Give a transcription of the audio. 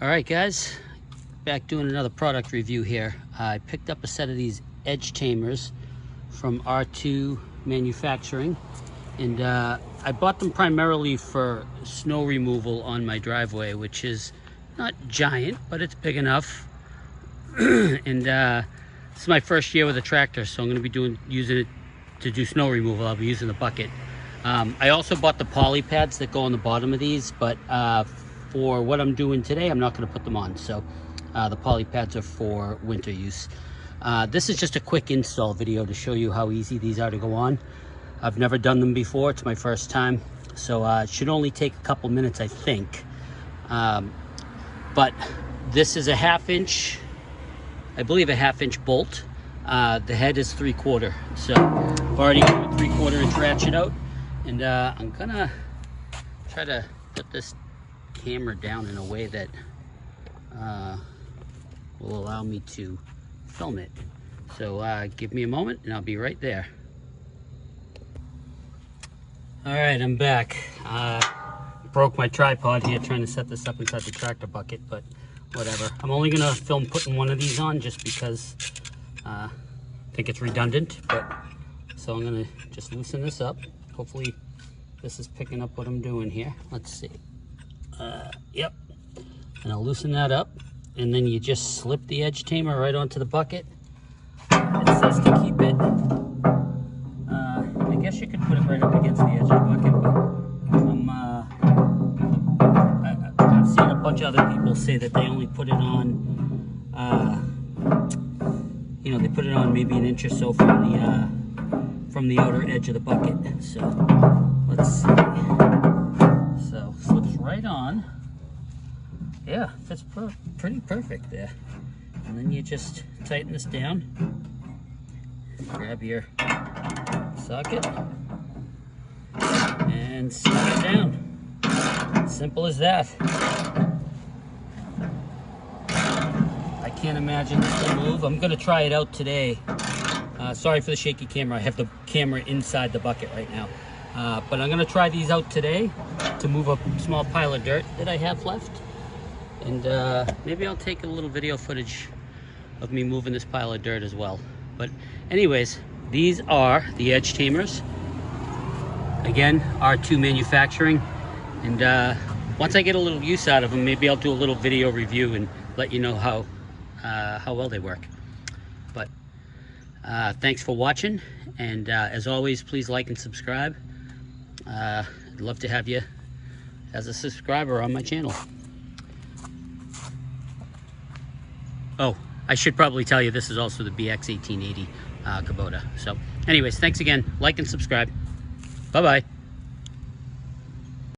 All right, guys, back doing another product review here. I picked up a set of these Edge Tamers from R2 Manufacturing, and I bought them primarily for snow removal on my driveway, which is not giant, but it's big enough. And this is my first year with a tractor, so I'm going to be using it to do snow removal. I'll be using the bucket. I also bought the poly pads that go on the bottom of these, but for what I'm doing today, I'm not going to put them on. So the poly pads are for winter use. This is just a quick install video to show you how easy these are to go on. I've never done them before. It's my first time. So it should only take a couple minutes, I think. But this is a 1/2 inch, I believe a 1/2 inch bolt. The head is 3/4. So I've already got a 3/4 inch ratchet out. And I'm gonna try to put this camera down in a way that will allow me to film it. So give me a moment and I'll be right there. All right, I'm back. Broke my tripod here trying to set this up inside the tractor bucket, but whatever. I'm only gonna film putting one of these on just because I think it's redundant, but so I'm gonna just loosen this up. Hopefully this is picking up what I'm doing here. Let's see. Yep. And I'll loosen that up, and then you just slip the Edge Tamer right onto the bucket. It says to keep it. I guess you could put it right up against the edge of the bucket, but I've seen a bunch of other people say that they only put it on, you know, they put it on maybe an inch or so from the outer edge of the bucket. So let's see. So slips right on. Yeah, fits pretty perfect there. And then you just tighten this down. Grab your socket and snap it down. Simple as that. I can't imagine this will move. I'm gonna try it out today. Sorry for the shaky camera. I have the camera inside the bucket right now. But I'm gonna try these out today to move a small pile of dirt that I have left. And maybe I'll take a little video footage of me moving this pile of dirt as well. But anyways, these are the Edge Tamers. Again, R2 Manufacturing. And once I get a little use out of them, maybe I'll do a little video review and let you know how well they work. But thanks for watching, and as always, please like and subscribe. I'd love to have you as a subscriber on my channel. Oh, I should probably tell you this is also the BX1880 Kubota. So anyways, thanks again. Like and subscribe. Bye-bye.